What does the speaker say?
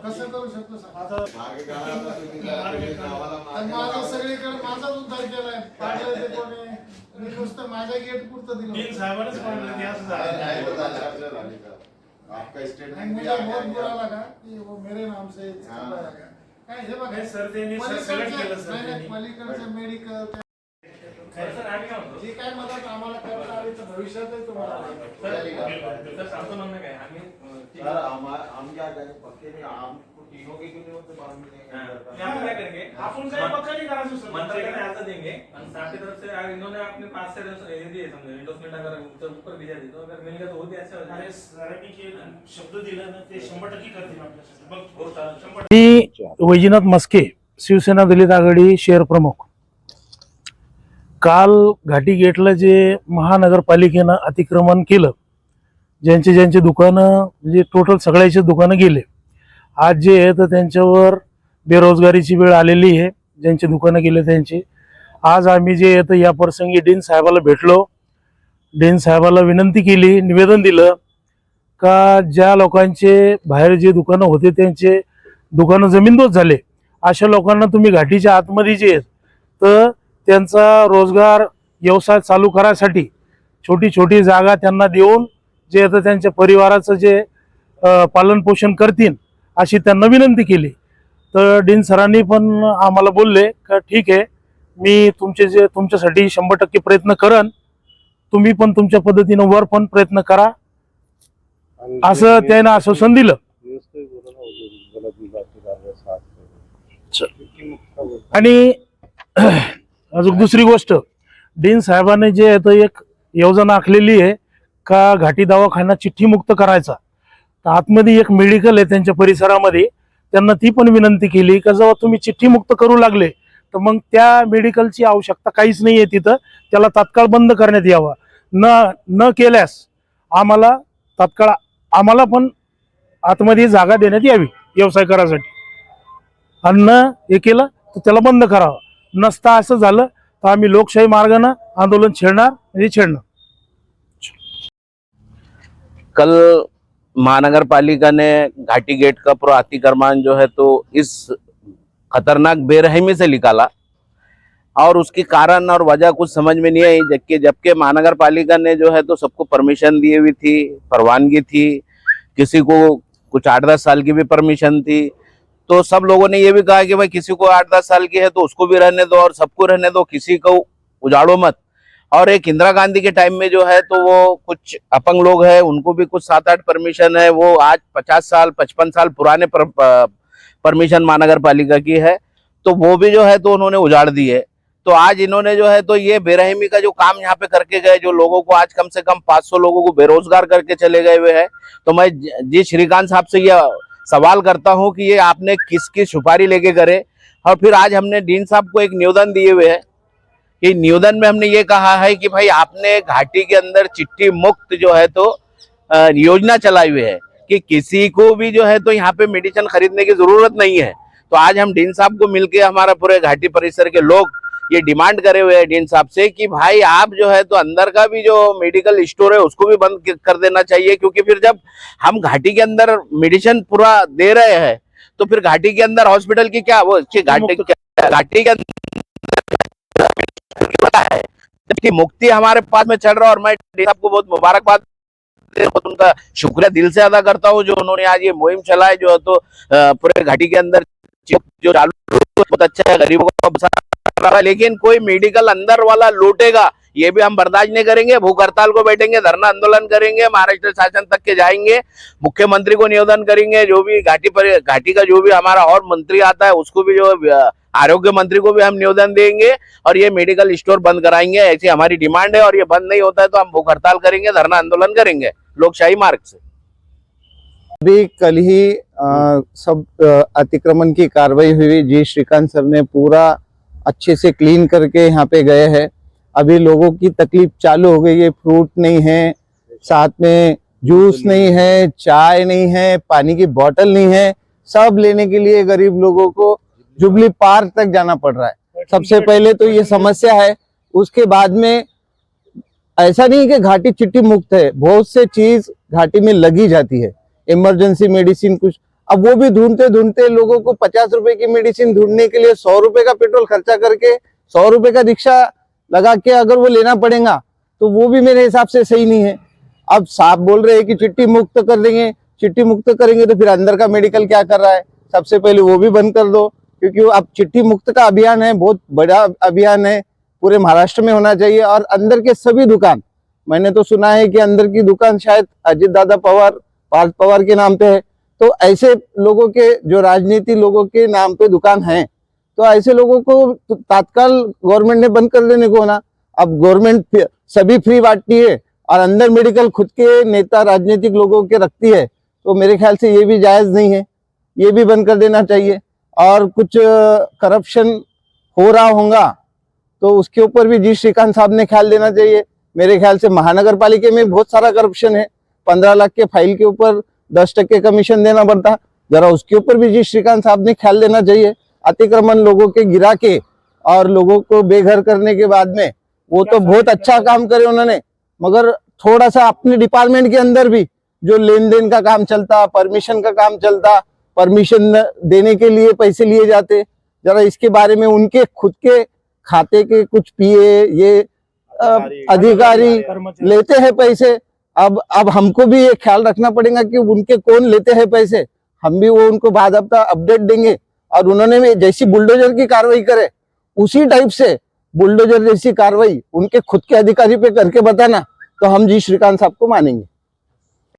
कसं करू शकतो आता माझा सगळीकडे माझाच उद्धार केलाय. पाडलं ते कोणी, मी नुसतं माझ्या गेट पुरतं दिलं. तीन साहेबांनीच पाडलं ते असं झालं. आपका स्टेटमेंट मुझे बहुत बुरा लगा कि वो मेरे नाम से लगा. काय हे बघा सर, त्यांनी सगळं केलं सर. नाही, पलीकडचं मेडिकल जी काय मदत आम्हाला करता आली तर भविष्यातही तुम्हाला सर सांगतो म्हणणं काय आम्ही सर हम क्या करें पक्के में आपको तीनों के क्यों नहीं होते बाद में हम क्या करेंगे अपन का पक्का नहीं करा सर मंत्री का ऐसा देंगे और साथ की तरफ से इन्होंने अपने पास से ये दिए समझो एंडोर्समेंट अगर ऊपर भेजा दी तो अगर मिल गया तो बहुत ही अच्छा हो जाएगा. अरे सरांनी के शब्द दिला ना ते 100% करतील आपल्यासाठी. बघ हो सर 100%. मी वैजनाथ मस्के, शिवसेना दलित आघाडी शहर प्रमुख. काल घाटी गेटला जे महानगरपालिकेनं अतिक्रमण केलं, ज्यांचे ज्यांचे दुकानं म्हणजे टोटल सगळ्याचे दुकानं गेले. आज जे आहे तर त्यांच्यावर बेरोजगारीची वेळ आलेली आहे, ज्यांचे दुकानं गेले त्यांची. आज आम्ही जे आहे तर या प्रसंगी डीन साहेबाला भेटलो. डीन साहेबाला विनंती केली, निवेदन दिलं का ज्या लोकांचे बाहेर जे दुकानं होते त्यांचे दुकानं जमीनदोस्त झाले, अशा लोकांना तुम्ही घाटीच्या आतमध्ये जे आहेत तर त्यांचा रोजगार व्यवसाय चालू करायसाठी छोटी छोटी जागा त्यांना देऊन जे आता त्यांच्या परिवाराचं जे पालन पोषण करतील अशी त्यांना विनंती केली. तर डीन सरांनी पण आम्हाला बोलले का ठीक आहे, मी तुमच्यासाठी 100% प्रयत्न करन, तुम्ही पण तुमच्या पद्धतीनं वर पण प्रयत्न करा असं त्यानं आश्वासन दिलं. आणि अजून दुसरी गोष्ट, डीन साहेबांनी जे आहे तर एक योजना आखलेली आहे का घाटी दवाखाना चिठ्ठी मुक्त करायचा. तर आतमध्ये एक मेडिकल आहे त्यांच्या परिसरामध्ये, त्यांना ती पण विनंती केली का जेव्हा तुम्ही चिठ्ठी मुक्त करू लागले तर मग त्या मेडिकलची आवश्यकता काहीच नाही आहे तिथं, त्याला तात्काळ बंद करण्यात यावा. न केल्यास आम्हाला पण आतमध्ये जागा देण्यात यावी व्यवसाय करायसाठी, आणि हे केलं तर त्याला बंद करावं. नसता असं झालं तर आम्ही लोकशाही मार्गाने आंदोलन छेडणार. कल महानगर पालिका ने घाटी गेट का पूरा अतिक्रमण जो है तो इस खतरनाक बेरहमी से निकाला और उसकी कारण और वजह कुछ समझ में नहीं आई. जबकि महानगर पालिका ने जो है तो सबको परमिशन दी हुई थी, परवानगी थी, किसी को कुछ 8-10 साल की भी परमिशन थी. तो सब लोगों ने ये भी कहा कि भाई किसी को 8-10 साल की है तो उसको भी रहने दो और सबको रहने दो, किसी को उजाड़ो मत. और एक इंदिरा गांधी के टाइम में जो है तो वो कुछ अपंग लोग हैं, उनको भी कुछ 7-8 परमिशन है. वो आज 50 साल 55 साल पुराने परमिशन महानगर पालिका की है, तो वो भी जो है तो उन्होंने उजाड़ दी है. तो आज इन्होंने जो है तो ये बेरहमी का जो काम यहाँ पे करके गए, जो लोगों को आज कम से कम 500 लोगों को बेरोजगार करके चले गए हुए हैं. तो मैं जी श्रीकांत साहब से ये सवाल करता हूँ कि ये आपने किसकी सुपारी लेके करे और फिर आज हमने डीन साहब को एक निवेदन दिए हुए है कि निवेदन में हमने ये कहा है कि भाई आपने घाटी के अंदर चिट्ठी मुक्त जो है तो योजना चलाई हुई है कि किसी को भी जो है तो यहाँ पे मेडिसिन खरीदने की जरूरत नहीं है। तो आज हम डीन साहब को मिलके हमारा पूरे घाटी परिसर के लोग ये डिमांड करे हुए हैं डीन साहब से कि भाई आप जो है तो अंदर का भी जो मेडिकल स्टोर है उसको भी बंद कर देना चाहिए, क्योंकि फिर जब हम घाटी के अंदर मेडिसिन पूरा दे रहे हैं तो फिर घाटी के अंदर हॉस्पिटल की क्या वो घाटी के अंदर है जबकि मुक्ति हमारे पास में चल रहा है। और मैं डीन साहब को बहुत मुबारकबाद उनका शुक्रिया दिल से अदा करता हूँ जो उन्होंने आज ये मुहिम चलाए जो है तो पूरे घाटी के अंदर जो चालू बहुत अच्छा है, गरीबों को बचा रहा है। लेकिन कोई मेडिकल अंदर वाला लूटेगा ये भी हम बर्दाश्त नहीं करेंगे। भूख हड़ताल को बैठेंगे, धरना आंदोलन करेंगे, महाराष्ट्र शासन तक के जाएंगे, मुख्यमंत्री को निवेदन करेंगे, जो भी घाटी का जो भी हमारा और मंत्री आता है उसको भी जो आरोग्य मंत्री को भी हम निवेदन देंगे और ये मेडिकल स्टोर बंद कराएंगे। ऐसी हमारी डिमांड है और ये बंद नहीं होता है तो हम भूख हड़ताल करेंगे, धरना आंदोलन करेंगे लोकशाही मार्ग से। अभी कल ही सब अतिक्रमण की कार्रवाई हुई। जी श्रीकांत सर ने पूरा अच्छे से क्लीन करके यहाँ पे गए हैं। अभी लोगों की तकलीफ चालू हो गई है, फ्रूट नहीं है, साथ में जूस नहीं है, चाय नहीं है, पानी की बोतल नहीं है, सब लेने के लिए गरीब लोगों को जुबली पार्क तक जाना पड़ रहा है। सबसे पहले तो ये समस्या है, उसके बाद में ऐसा नहीं कि घाटी चिट्ठी मुक्त है, बहुत से चीज घाटी में लगी जाती है, इमरजेंसी मेडिसिन कुछ। अब वो भी ढूंढते ढूंढते लोगों को 50 रुपए की मेडिसिन ढूंढने के लिए 100 रुपए का पेट्रोल खर्चा करके 100 रुपए का रिक्शा लगा के अगर वो लेना पड़ेगा तो वो भी मेरे हिसाब से सही नहीं है। अब साहब बोल रहे हैं कि चिट्ठी मुक्त कर देंगे, चिट्ठी मुक्त करेंगे तो फिर अंदर का मेडिकल क्या कर रहा है, सबसे पहले वो भी बंद कर दो, क्योंकि अब चिट्ठी मुक्त का अभियान है, बहुत बड़ा अभियान है, पूरे महाराष्ट्र में होना चाहिए। और अंदर के सभी दुकान, मैंने तो सुना है कि अंदर की दुकान शायद अजित दादा पवार, पार्थ पवार के नाम पे है, तो ऐसे लोगों के जो राजनीति लोगों के नाम पे दुकान है तो ऐसे लोगों को तात्काल गवर्नमेंट ने बंद कर देने को ना। अब गवर्नमेंट सभी फ्री बांटती है और अंदर मेडिकल खुद के नेता राजनीतिक लोगों के रखती है, तो मेरे ख्याल से ये भी जायज नहीं है, ये भी बंद कर देना चाहिए। और कुछ करप्शन हो रहा होगा तो उसके ऊपर भी जी श्रीकांत साहब ने ख्याल देना चाहिए। मेरे ख्याल से महानगर पालिका में बहुत सारा करप्शन है, 15 लाख के फाइल के ऊपर 10% कमीशन देना पड़ता, जरा उसके ऊपर भी जी श्रीकांत साहब ने ख्याल देना चाहिए। अतिक्रमण लोगों के गिरा के और लोगों को बेघर करने के बाद में वो तो बहुत अच्छा काम करे उन्होंने, मगर थोड़ा सा अपने डिपार्टमेंट के अंदर भी जो लेन देन का काम चलता, परमिशन का काम चलता, परमिशन देने के लिए पैसे लिए जाते, जरा इसके बारे में उनके खुद के खाते के कुछ पीए ये अधिकारी लेते हैं पैसे। अब हमको भी ये ख्याल रखना पड़ेगा कि उनके कौन लेते हैं पैसे, हम भी वो उनको बाद हफ्ता अपडेट देंगे। और उन्होंने भी जैसी बुलडोजर की कार्रवाई करे उसी टाइप से बुलडोजर जैसी कार्रवाई उनके खुद के अधिकारी पे करके बताना, तो हम जी श्रीकांत साहब को मानेंगे।